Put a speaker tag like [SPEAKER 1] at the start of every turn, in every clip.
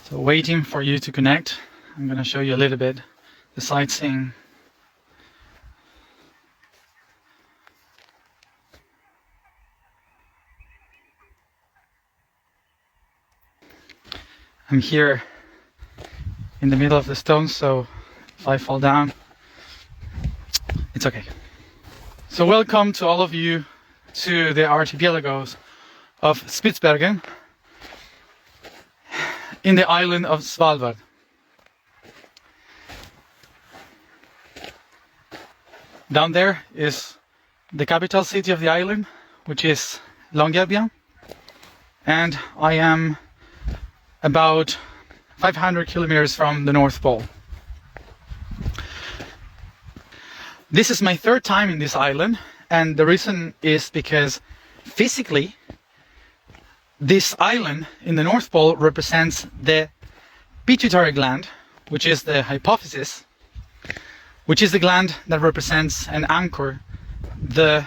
[SPEAKER 1] So waiting for you to connect, I'm going to show you a little bit the sightseeing. I'm here in the middle of the stones, so if I fall down, it's okay. So welcome to all of you to the archipelagos of Spitsbergen in the island of Esvalbard. Down there is the capital city of the island, which is Longyearbyen, and I am about 500 kilometers from the North Pole. This is my third time in this island, and the reason is because physically this island in the North Pole represents the pituitary gland, which is the hypophysis, which is the gland that represents and anchors the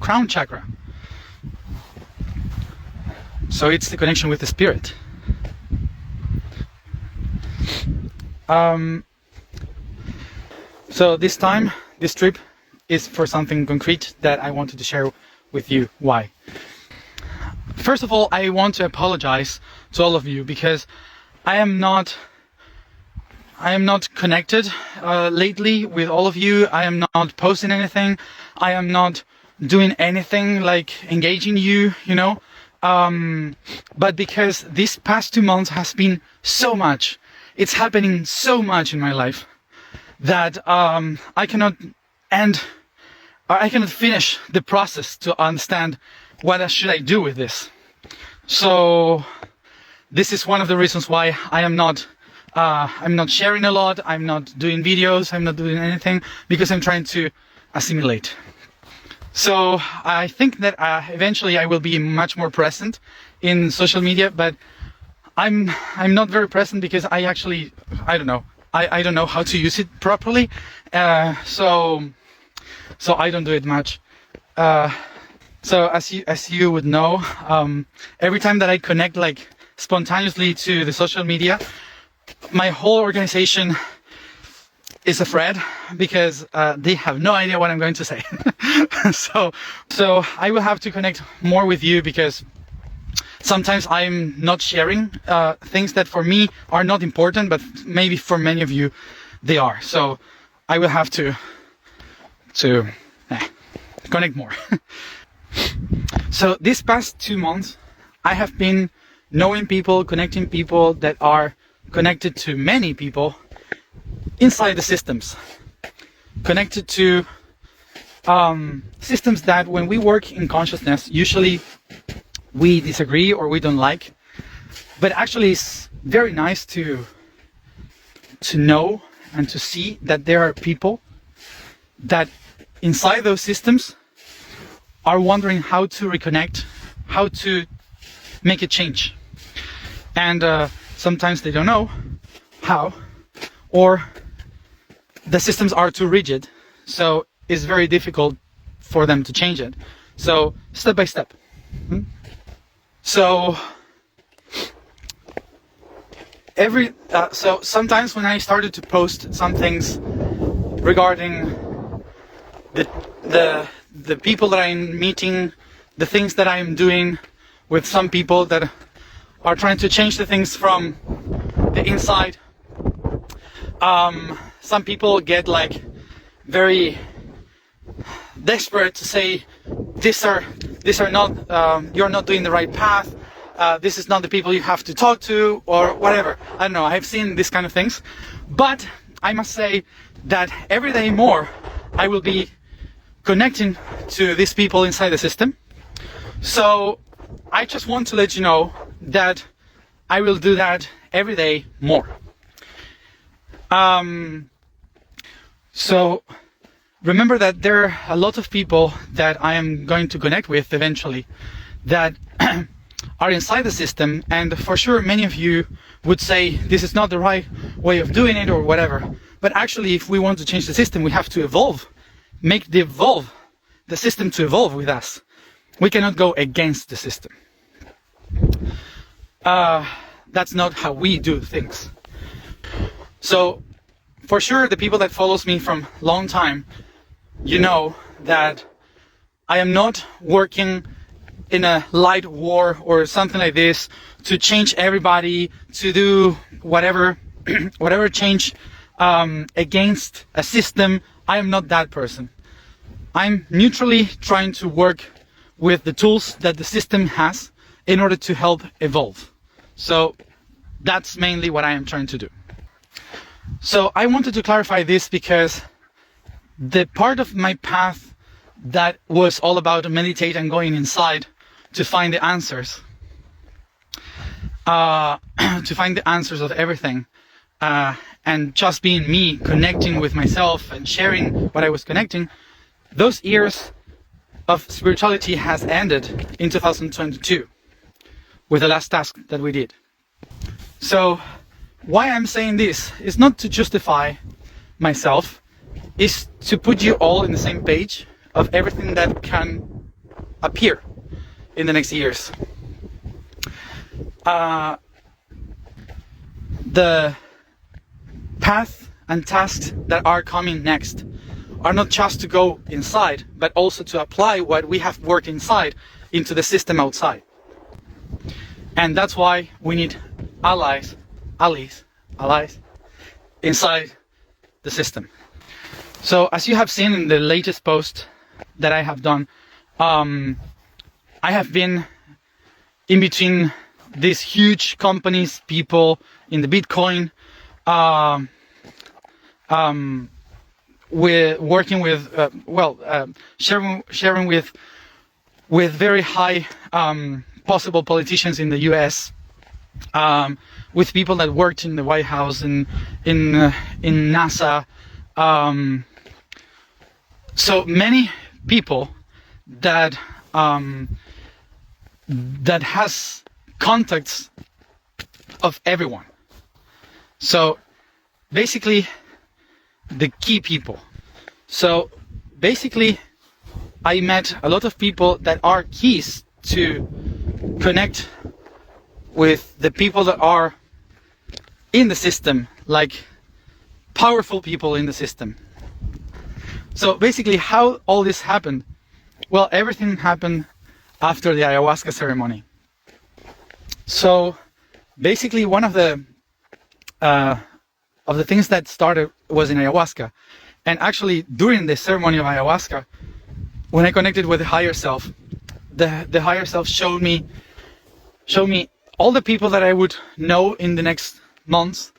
[SPEAKER 1] crown chakra. So it's the connection with the spirit. So this time, this trip is for something concrete that I wanted to share with you. Why? First of all, I want to apologize to all of you because I am not connected lately with all of you. I am not posting anything. I am not doing anything like engaging you, but because these past 2 months has been so much, it's happening so much in my life that I cannot finish the process to understand what should I do with this. So this is one of the reasons why I'm not sharing a lot. I'm not doing videos. I'm not doing anything because I'm trying to assimilate. So I think that eventually I will be much more present in social media, but I'm not very present because I don't know. I don't know how to use it properly. So I don't do it much. So as you would know, every time that I connect like spontaneously to the social media, my whole organization is afraid because they have no idea what I'm going to say. So I will have to connect more with you because sometimes I'm not sharing things that for me are not important, but maybe for many of you they are. So I will have to connect more. So these past 2 months, I have been knowing people, connecting people that are connected to many people inside the systems, connected to systems that when we work in consciousness, usually we disagree or we don't like, but actually it's very nice to know and to see that there are people that inside those systems are wondering how to reconnect, how to make a change. And sometimes they don't know how, or the systems are too rigid, so it's very difficult for them to change it. So step by step. So sometimes when I started to post some things regarding the people that I'm meeting, the things that I'm doing with some people that are trying to change the things from the inside, some people get like very desperate to say these are not you're not doing the right path, this is not the people you have to talk to, or whatever. I don't know, I've seen these kind of things, but I must say that every day more I will be connecting to these people inside the system. So I just want to let you know that I will do that every day more. So remember that there are a lot of people that I am going to connect with eventually that are inside the system, and for sure many of you would say this is not the right way of doing it or whatever, but actually if we want to change the system we have to evolve, make the system to evolve with us. We cannot go against the system. That's not how we do things. So for sure, the people that follows me from long time, you know that I am not working in a light war or something like this to change everybody, to do whatever whatever change against a system. I am not that person. I'm neutrally trying to work with the tools that the system has in order to help evolve. So that's mainly what I am trying to do. So I wanted to clarify this because the part of my path that was all about meditate and going inside to find the answers, to find the answers of everything, and just being me, connecting with myself and sharing what I was connecting, those years of spirituality has ended in 2022 with the last task that we did. So why I'm saying this is not to justify myself, is to put you all in the same page of everything that can appear in the next years. The path and tasks that are coming next are not just to go inside, but also to apply what we have worked inside into the system outside. And that's why we need allies inside the system. So as you have seen in the latest post that I have done, I have been in between these huge companies, people in the Bitcoin, we're working with, sharing with very high possible politicians in the US, with people that worked in the White House and in NASA. So many people that that has contacts of everyone. So basically the key people. So basically I met a lot of people that are keys to connect with the people that are in the system, like powerful people in the system. So basically how all this happened, well, everything happened after the ayahuasca ceremony. So basically one of the things that started was in ayahuasca. And actually during the ceremony of ayahuasca, when I connected with the higher self, the higher self showed me all the people that I would know in the next months,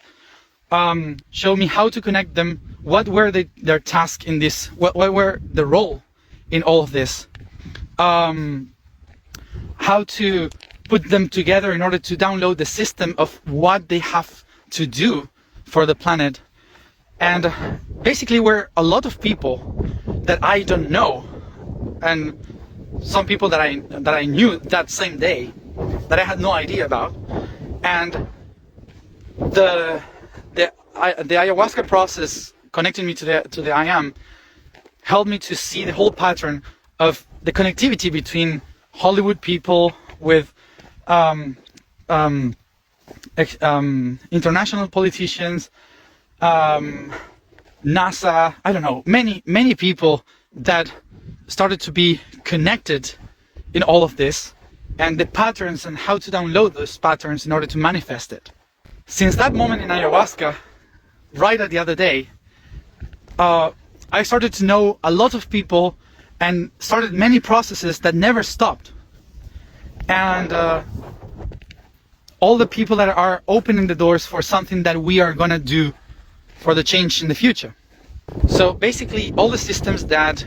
[SPEAKER 1] showed me how to connect them, what were their tasks in this, what were the role in all of this, how to put them together in order to download the system of what they have to do for the planet. And basically were a lot of people that I don't know, and some people that I knew that same day that I had no idea about. And the ayahuasca process connecting me to the I am helped me to see the whole pattern of the connectivity between Hollywood people with international politicians, NASA, I don't know, many people that started to be connected in all of this, and the patterns and how to download those patterns in order to manifest it. Since that moment in ayahuasca, right at the other day, I started to know a lot of people and started many processes that never stopped. And all the people that are opening the doors for something that we are gonna do for the change in the future. So basically all the systems that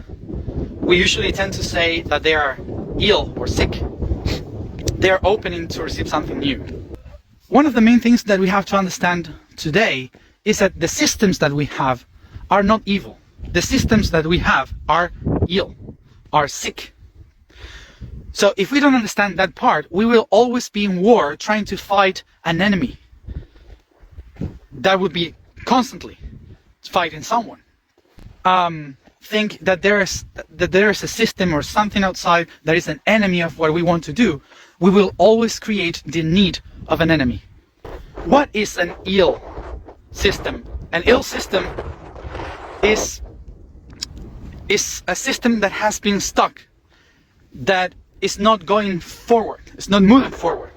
[SPEAKER 1] we usually tend to say that they are ill or sick, they are opening to receive something new. One of the main things that we have to understand today is that the systems that we have are not evil. The systems that we have are ill, are sick. So if we don't understand that part, we will always be in war trying to fight an enemy. That would be constantly fighting someone. Think that there is a system or something outside that is an enemy of what we want to do. We will always create the need of an enemy. What is an ill system? An ill system is a system that has been stuck, that is not going forward, it's not moving forward,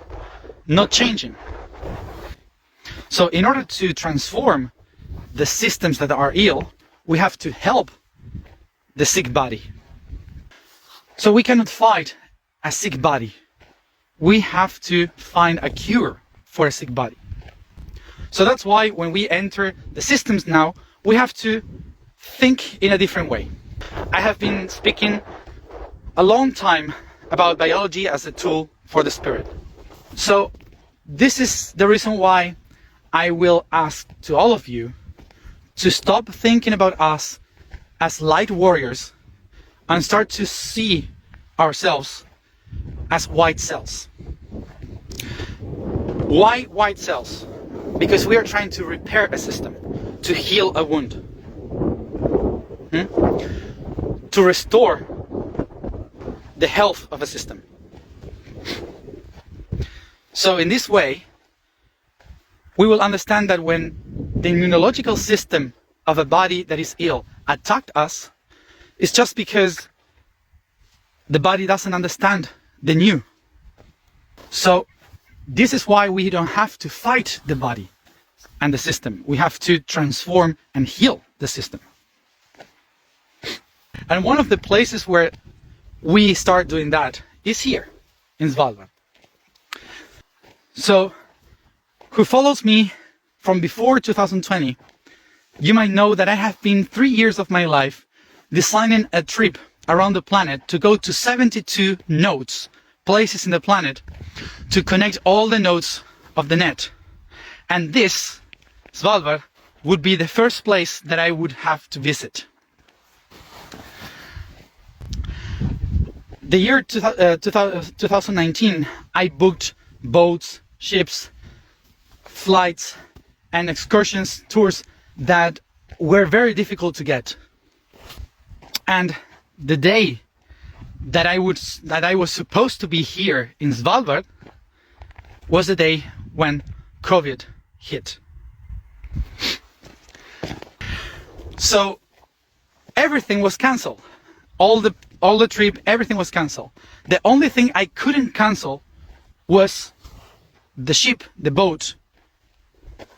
[SPEAKER 1] not changing. So in order to transform the systems that are ill, we have to help the sick body. So we cannot fight a sick body. We have to find a cure for a sick body. So that's why when we enter the systems now, we have to think in a different way. I have been speaking a long time about biology as a tool for the spirit. So this is the reason why I will ask to all of you to stop thinking about us as light warriors and start to see ourselves as white cells. Why white cells? Because we are trying to repair a system, to heal a wound, to restore the health of a system. So in this way, we will understand that when the immunological system of a body that is ill attacked us, it's just because the body doesn't understand the new. So this is why we don't have to fight the body and the system. We have to transform and heal the system. And one of the places where we start doing that is here in Esvalbard. So who follows me from before 2020, you might know that I have been 3 years of my life designing a trip around the planet to go to 72 nodes, places in the planet, to connect all the nodes of the net. And this, Esvalbard, would be the first place that I would have to visit. The year 2019, I booked boats, ships, flights, and excursions, tours that were very difficult to get. And the day that I was supposed to be here in Esvalbard was the day when COVID hit. So everything was cancelled. All the trip, everything was cancelled. The only thing I couldn't cancel was the ship, the boat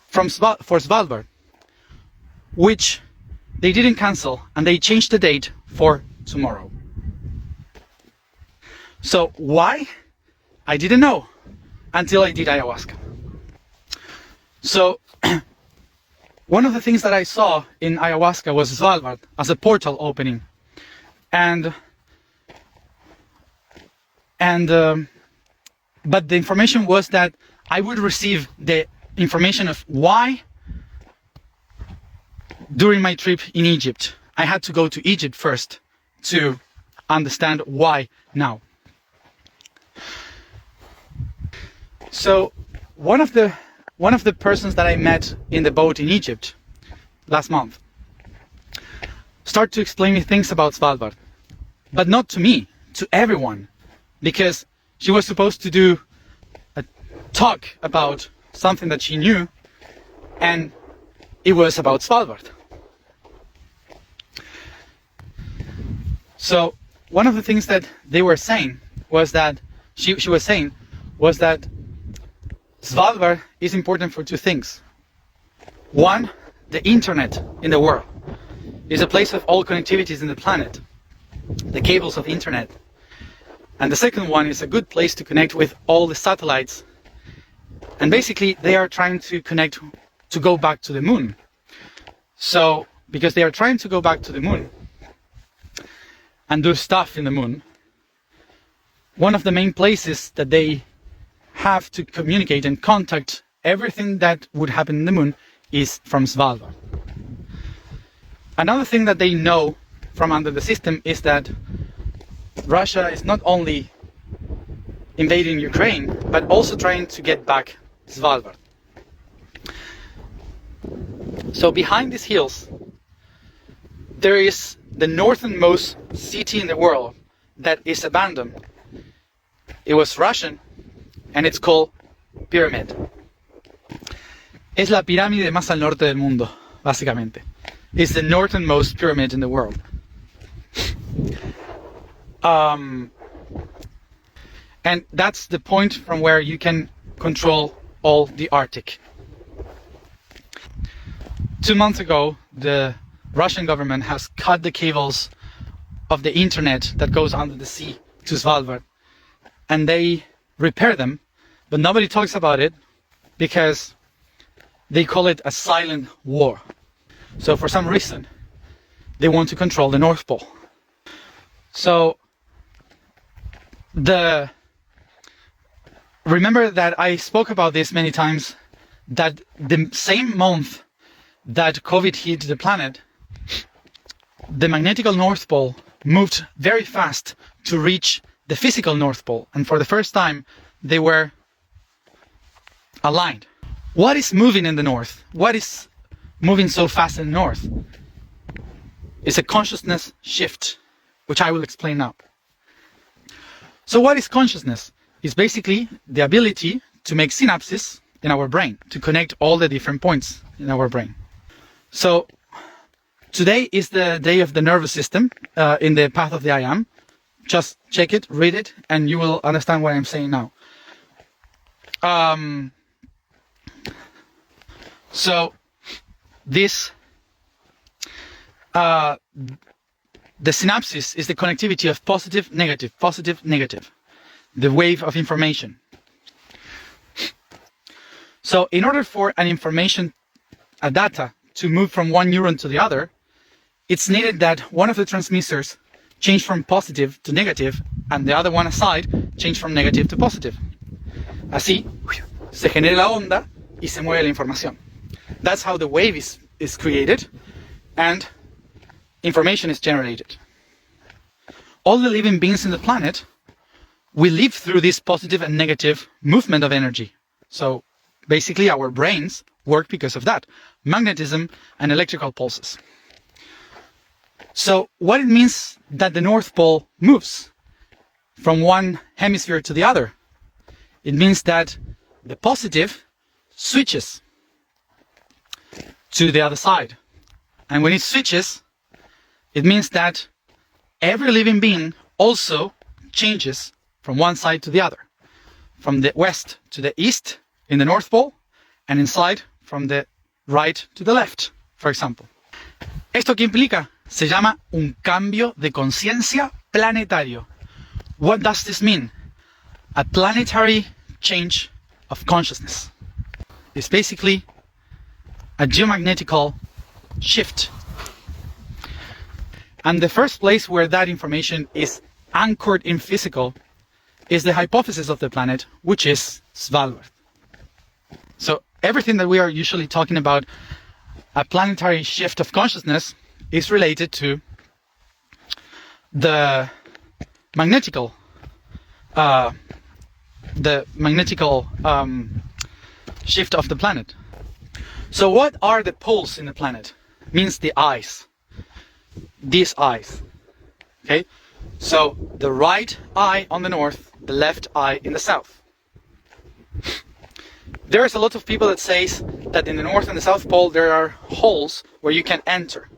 [SPEAKER 1] for Esvalbard, which they didn't cancel, and they changed the date for tomorrow. So why? I didn't know until I did ayahuasca. So one of the things that I saw in ayahuasca was Esvalbard as a portal opening, but the information was that I would receive the information of why during my trip in Egypt. I had to go to Egypt first to understand why now. So one of the persons that I met in the boat in Egypt last month started to explain me things about Esvalbard, but not to me, to everyone, because she was supposed to do a talk about something that she knew, and it was about Esvalbard. So one of the things that they were saying was that she was saying was that Esvalbard is important for two things. One, the internet in the world is a place of all connectivities in the planet, the cables of internet. And the second one is a good place to connect with all the satellites. And basically they are trying to connect to go back to the moon. So because they are trying to go back to the moon and do stuff in the moon, one of the main places that they have to communicate and contact everything that would happen in the moon is from Esvalbard. Another thing that they know from under the system is that Russia is not only invading Ukraine, but also trying to get back Esvalbard. So behind these hills, there is the northernmost city in the world that is abandoned. It was Russian, and it's called pyramid. Es la pirámide más al norte del mundo, básicamente. It's the northernmost pyramid in the world. And that's the point from where you can control all the Arctic. 2 months ago, the Russian government has cut the cables of the internet that goes under the sea to Esvalbard, and they repair them, but nobody talks about it because they call it a silent war. So for some reason, they want to control the North Pole. So remember that I spoke about this many times, that the same month that COVID hit the planet, the magnetical North Pole moved very fast to reach the physical North Pole, and for the first time they were aligned. What is moving in the north? What is moving so fast in the north? It's a consciousness shift, which I will explain now. So what is consciousness? It's basically the ability to make synapses in our brain, to connect all the different points in our brain. So today is the day of the nervous system in the path of the I Am. Just check it, read it, and you will understand what I'm saying now. So this, the synapses is the connectivity of positive, negative, the wave of information. So in order for an information, a data, to move from one neuron to the other, it's needed that one of the transmitters change from positive to negative, and the other one aside change from negative to positive. Así se genera la onda y se mueve la información. That's how the wave is created and information is generated. All the living beings in the planet, we live through this positive and negative movement of energy. So basically our brains work because of that, magnetism and electrical pulses. So what it means that the North Pole moves from one hemisphere to the other, it means that the positive switches to the other side. And when it switches, it means that every living being also changes from one side to the other, from the west to the east in the North Pole, and inside from the right to the left, for example. ¿Esto qué implica? Se llama un cambio de conciencia planetario. What does this mean? A planetary change of consciousness. It's basically a geomagnetical shift. And the first place where that information is anchored in physical is the hypothesis of the planet, which is Svalbard. So everything that we are usually talking about, a planetary shift of consciousness, is related to the magnetical shift of the planet. So what are the poles in the planet? It means the eyes. These eyes. Okay? So the right eye on the north, the left eye in the south. There is a lot of people that says that in the North and the South Pole there are holes where you can enter.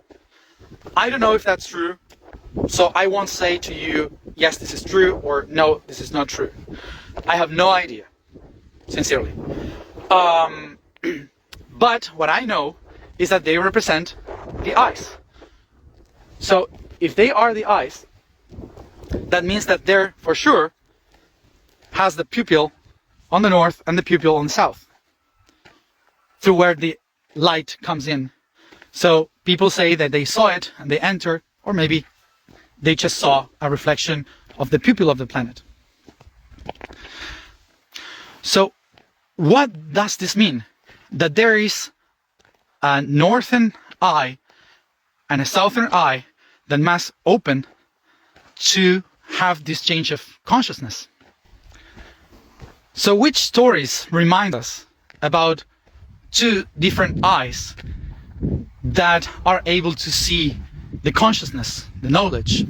[SPEAKER 1] I don't know if that's true, so I won't say to you, yes, this is true, or no, this is not true. I have no idea, sincerely. But what I know is that they represent the eyes. So if they are the eyes, that means that there, for sure, has the pupil on the north and the pupil on the south, through where the light comes in. So people say that they saw it and they enter, or maybe they just saw a reflection of the pupil of the planet. So what does this mean? That there is a northern eye and a southern eye that must open to have this change of consciousness. So which stories remind us about two different eyes that are able to see the consciousness, the knowledge?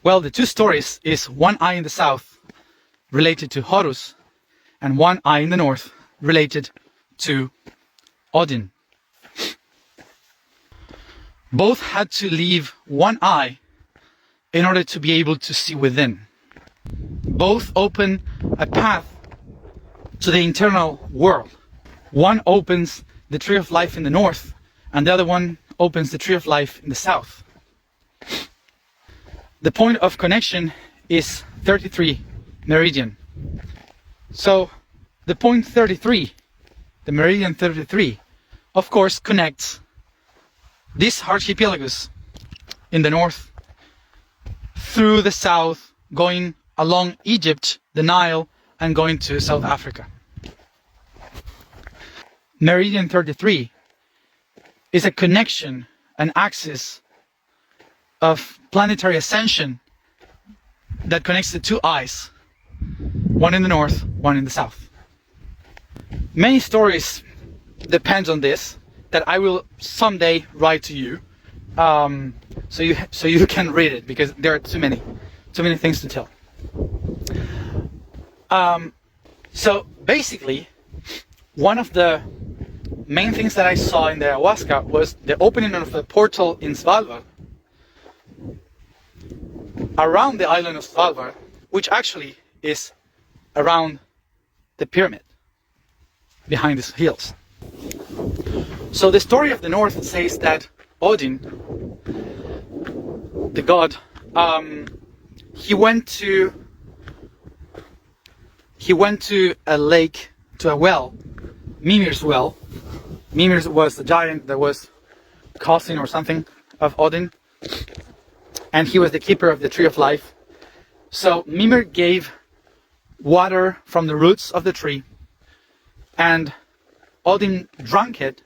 [SPEAKER 1] Well, the two stories is one eye in the south related to Horus, and one eye in the north, related to Odin. Both had to leave one eye in order to be able to see within. Both open a path to the internal world. One opens the tree of life in the north, and the other one opens the tree of life in the south. The point of connection is 33 meridian. So the point 33, the meridian 33, of course connects this archipelagus in the north through the south, going along Egypt, the Nile, and going to South Africa. Meridian 33 is a connection, an axis of planetary ascension that connects the two eyes, one in the north, one in the south. Many stories depend on this that I will someday write to you, so you can read it, because there are too many things to tell. So basically, one of the main things that I saw in the ayahuasca was the opening of the portal in Esvalbard, around the island of Esvalbard, which actually is around the pyramid behind these hills. So the story of the north says that Odin, the god, he went to a lake, to a well, Mimir's well. Mimir was the giant that was cousin or something of Odin, and he was the keeper of the tree of life. So Mimir gave water from the roots of the tree, and Odin drank it,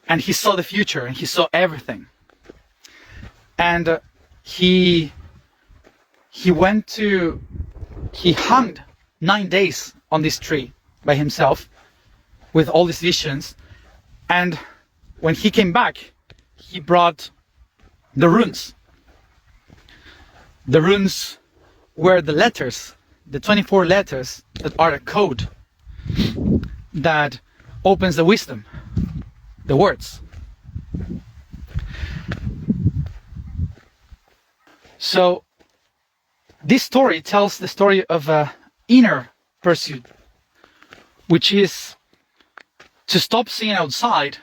[SPEAKER 1] and he saw the future, and he saw everything. And he hung 9 days on this tree by himself with all these visions. And when he came back, he brought the runes. The runes were the letters, the 24 letters that are a code that opens the wisdom, the words. So this story tells the story of an inner pursuit, which is to stop seeing outside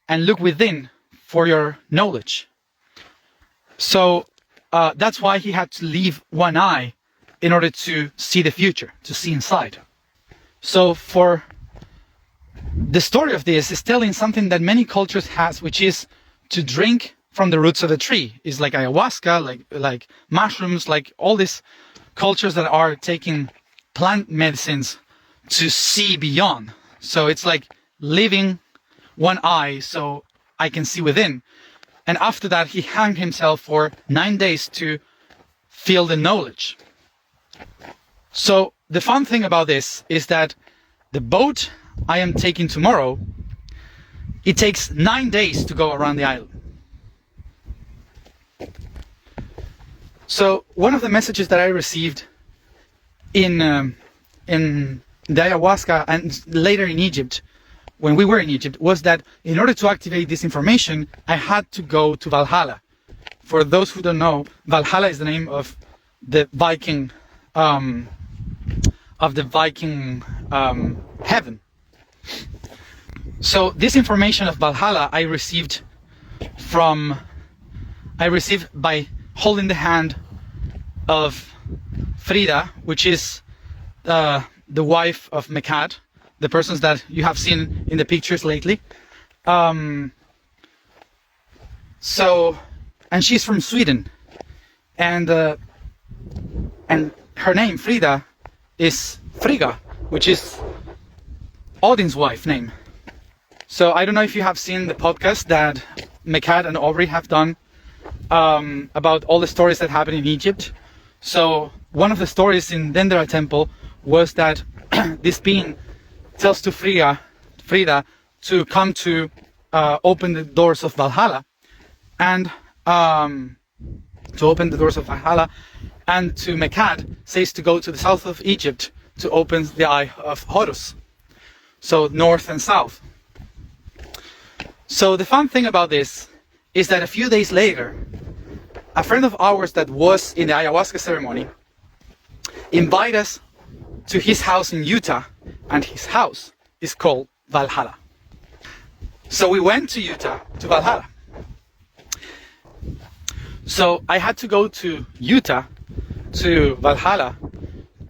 [SPEAKER 1] and look within for your knowledge. So that's why he had to leave one eye in order to see the future, to see inside. So for the story of this is telling something that many cultures has, which is to drink from the roots of the tree. It's like ayahuasca, like mushrooms, like all these cultures that are taking plant medicines to see beyond. So it's like leaving one eye so I can see within. And after that, he hung himself for 9 days to feel the knowledge. So the fun thing about this is that the boat I am taking tomorrow, it takes 9 days to go around the island. So one of the messages that I received in the ayahuasca and later in Egypt, when we were in Egypt, was that in order to activate this information, I had to go to Valhalla. For those who don't know, Valhalla is the name of the Viking heaven. So this information of Valhalla I received by holding the hand of Frida, which is the wife of Mekad, the persons that you have seen in the pictures lately. And she's from Sweden, and her name Frida is Frigga, which is Odin's wife name. So I don't know if you have seen the podcast that Mekad and Aubrey have done about all the stories that happen in Egypt. So one of the stories in Dendera temple was that this being tells to Frida to come to open the doors of Valhalla, and to open the doors of Valhalla, and to Mekad says to go to the south of Egypt to open the eye of Horus. So north and south. So the fun thing about this is that a few days later, a friend of ours that was in the ayahuasca ceremony invited us to his house in Utah, and his house is called Valhalla. So we went to Utah, to Valhalla. So I had to go to Utah, to Valhalla,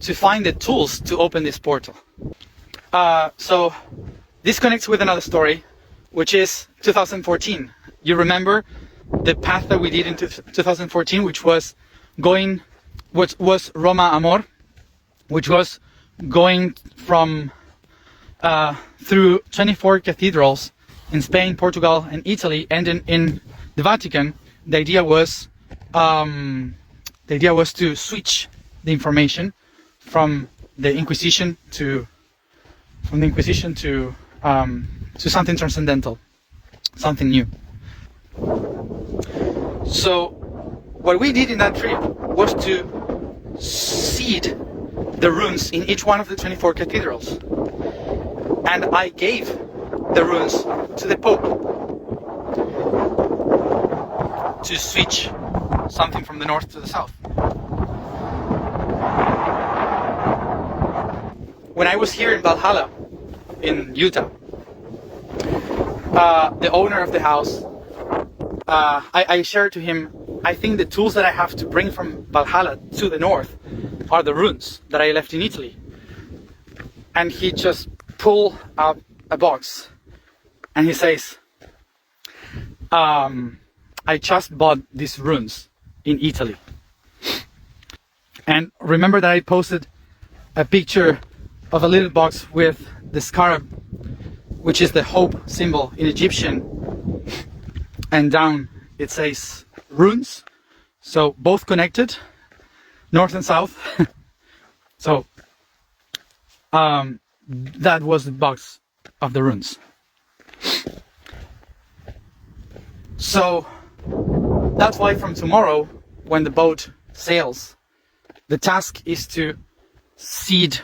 [SPEAKER 1] to find the tools to open this portal. So this connects with another story, which is 2014. You remember the path that we did in 2014, which was Roma Amor, which was going from through 24 cathedrals in Spain, Portugal, and Italy, and in the Vatican. The idea was to switch the information from the Inquisition to something transcendental, something new. So what we did in that trip was to seed the runes in each one of the 24 cathedrals, and I gave the runes to the Pope to switch something from the north to the south. When I was here in Valhalla, in Utah, the owner of the house, I shared to him, I think the tools that I have to bring from Valhalla to the north are the runes that I left in Italy. And he just pulled out a box and he says, I just bought these runes in Italy. And remember that I posted a picture of a little box with the scarab, which is the hope symbol in Egyptian, and down it says runes, so both connected, north and south. So that was the box of the runes. So that's why from tomorrow, when the boat sails, the task is to seed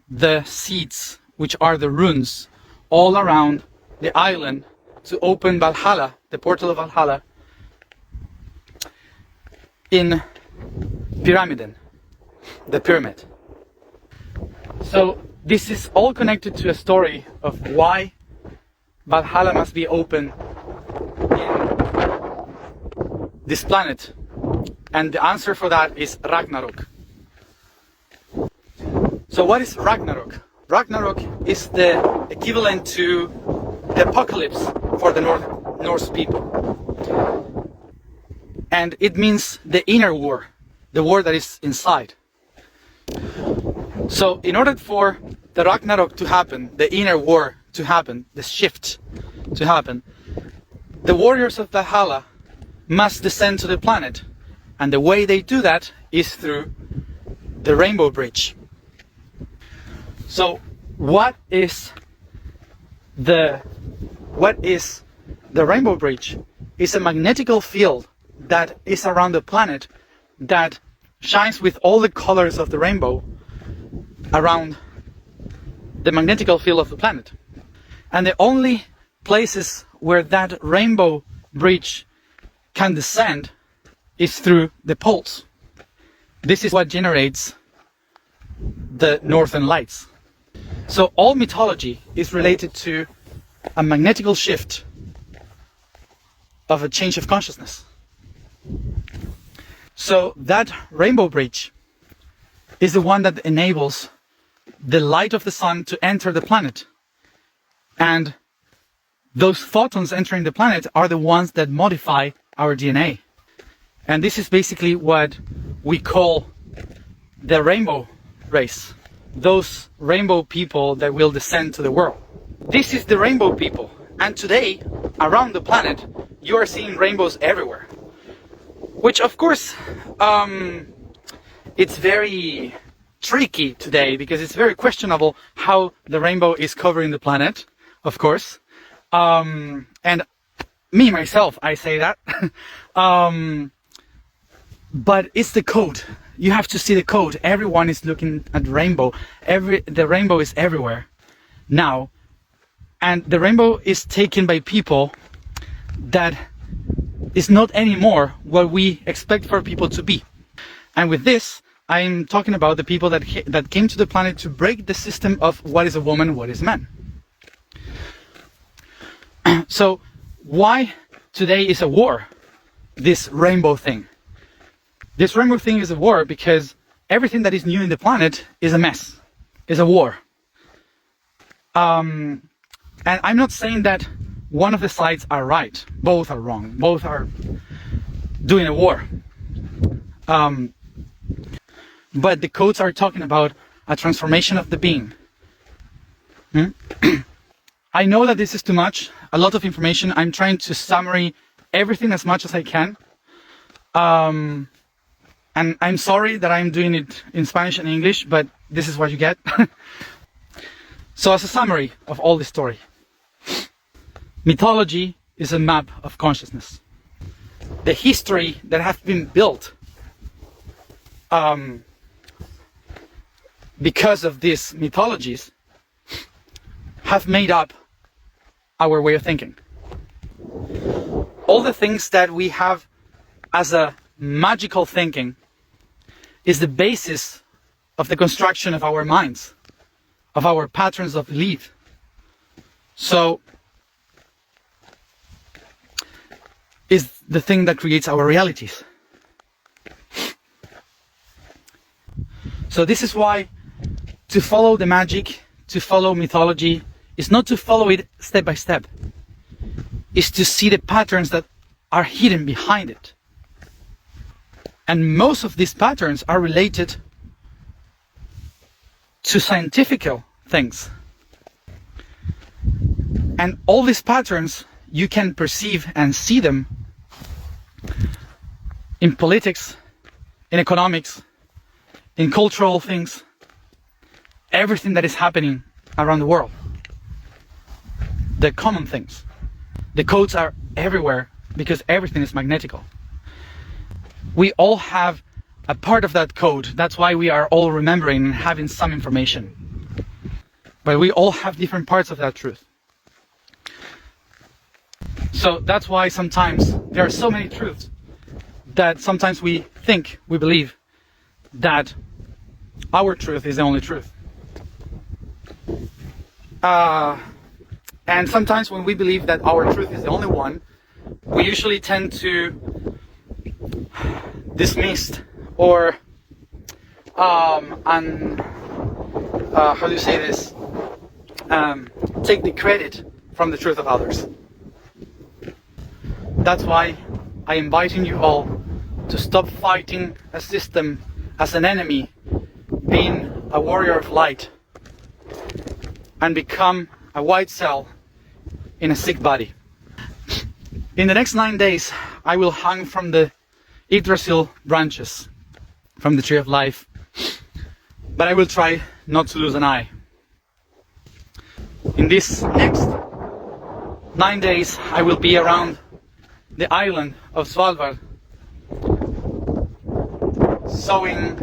[SPEAKER 1] the seeds, which are the runes, all around the island to open Valhalla, the portal of Valhalla, in Pyramiden, the pyramid. So this is all connected to a story of why Valhalla must be open in this planet, and the answer for that is Ragnarok. So what is Ragnarok? Ragnarok is the equivalent to the apocalypse for the Norse people. And it means the inner war, the war that is inside. So in order for the Ragnarok to happen, the inner war to happen, the shift to happen, the warriors of Valhalla must descend to the planet. And the way they do that is through the Rainbow Bridge. So what is the Rainbow Bridge? It's a magnetical field that is around the planet that shines with all the colors of the rainbow around the magnetical field of the planet. And the only places where that rainbow bridge can descend is through the poles. This is what generates the northern lights. So all mythology is related to a magnetical shift of a change of consciousness. So that rainbow bridge is the one that enables the light of the sun to enter the planet. And those photons entering the planet are the ones that modify our DNA. And this is basically what we call the rainbow race. Those rainbow people that will descend to the world. This is the rainbow people. And today, around the planet, you are seeing rainbows everywhere. Which, of course, it's very tricky today because it's very questionable how the rainbow is covering the planet, of course. And me, myself, I say that. But it's the code. you have to see the code. Everyone is looking at rainbow. The rainbow is everywhere now. And the rainbow is taken by people that is not anymore what we expect for people to be. And with this, I'm talking about the people that came to the planet to break the system of what is a woman, what is a man. So why today is a war? This rainbow thing. This rainbow thing is a war because everything that is new in the planet is a mess, is a war. And I'm not saying that one of the sides are right. Both are wrong. Both are doing a war. But the codes are talking about a transformation of the being. I know that this is too much, a lot of information. I'm trying to summary everything as much as I can. And I'm sorry that I'm doing it in Spanish and English, but this is what you get. So as a summary of all this story, mythology is a map of consciousness. The history that has been built because of these mythologies have made up our way of thinking. All the things that we have as a magical thinking is the basis of the construction of our minds, of our patterns of belief. So is the thing that creates our realities. So this is why to follow the magic, to follow mythology, is not to follow it step by step. Is to see the patterns that are hidden behind it. And most of these patterns are related to scientific things. And all these patterns, you can perceive and see them in politics, in economics, in cultural things, everything that is happening around the world. The common things. The codes are everywhere because everything is magnetical. We all have a part of that code. That's why we are all remembering and having some information. But we all have different parts of that truth. So that's why sometimes there are so many truths that sometimes we think, we believe that our truth is the only truth. And sometimes when we believe that our truth is the only one, we usually tend to dismiss or how do you say this? Take the credit from the truth of others. That's why I am inviting you all to stop fighting a system as an enemy, being a warrior of light, and become a white cell in a sick body. In the next 9 days, I will hang from the Yggdrasil branches from the Tree of Life, but I will try not to lose an eye. In this next 9 days, I will be around the island of Esvalbard, sowing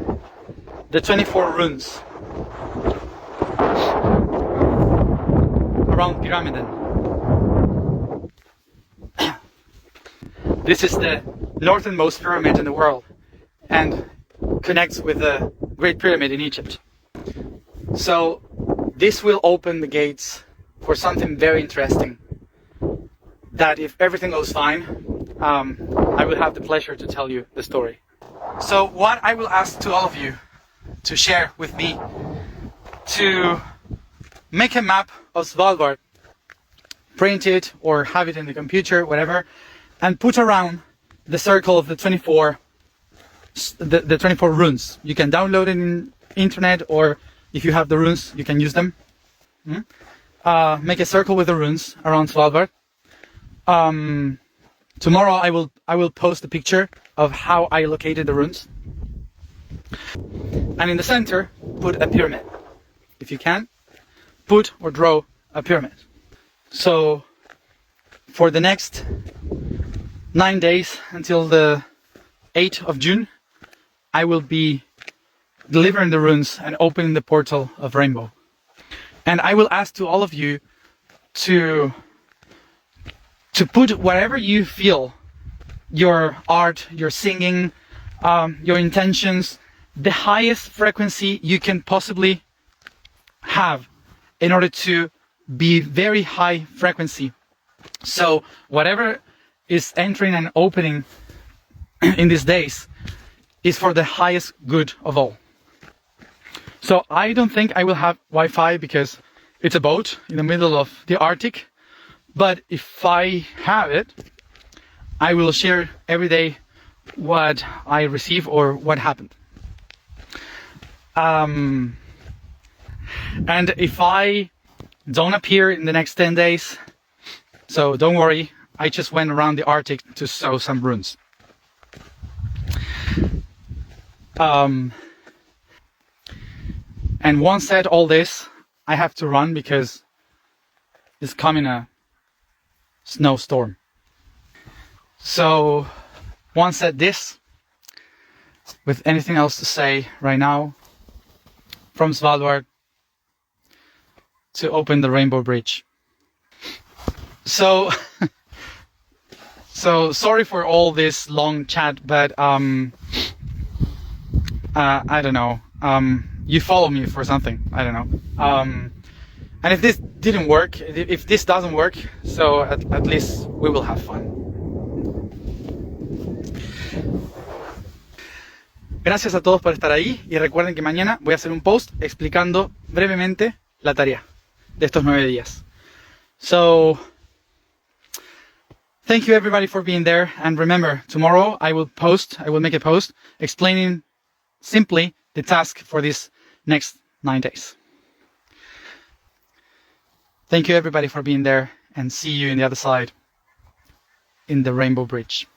[SPEAKER 1] the 24 runes around Pyramiden. This is the northernmost pyramid in the world and connects with the Great Pyramid in Egypt. So this will open the gates for something very interesting, that if everything goes fine, I will have the pleasure to tell you the story. So what I will ask to all of you to share with me, to make a map of Svalbard, print it or have it in the computer, whatever, and put around the circle of the 24 runes. You can download it in internet, or if you have the runes, you can use them. Make a circle with the runes around Svalbard. Tomorrow I will post a picture of how I located the runes. And in the center, put a pyramid. If you can, put or draw a pyramid. So for the next 9 days until the 8th of June, I will be delivering the runes and opening the portal of Rainbow. And I will ask to all of you to put whatever you feel, your art, your singing, your intentions, the highest frequency you can possibly have in order to be very high frequency. So whatever is entering and opening in these days is for the highest good of all. So I don't think I will have Wi-Fi because it's a boat in the middle of the Arctic. But if I have it, I will share every day what I receive or what happened. And if I don't appear in the next 10 days, so don't worry, I just went around the Arctic to sow some runes. And once said all this, I have to run because it's coming a snowstorm. So once said this, with anything else to say right now, from Svalbard to open the Rainbow Bridge. So sorry for all this long chat, but I don't know. You follow me for something. I don't know. And if this didn't work, if this doesn't work, so at least we will have fun. Gracias a todos por estar ahí y recuerden que mañana voy a hacer un post explicando brevemente la tarea de estos 9 días. So, thank you everybody for being there, and remember, tomorrow I will make a post explaining simply the task for these next 9 days. Thank you everybody for being there, and see you on the other side in the Rainbow Bridge.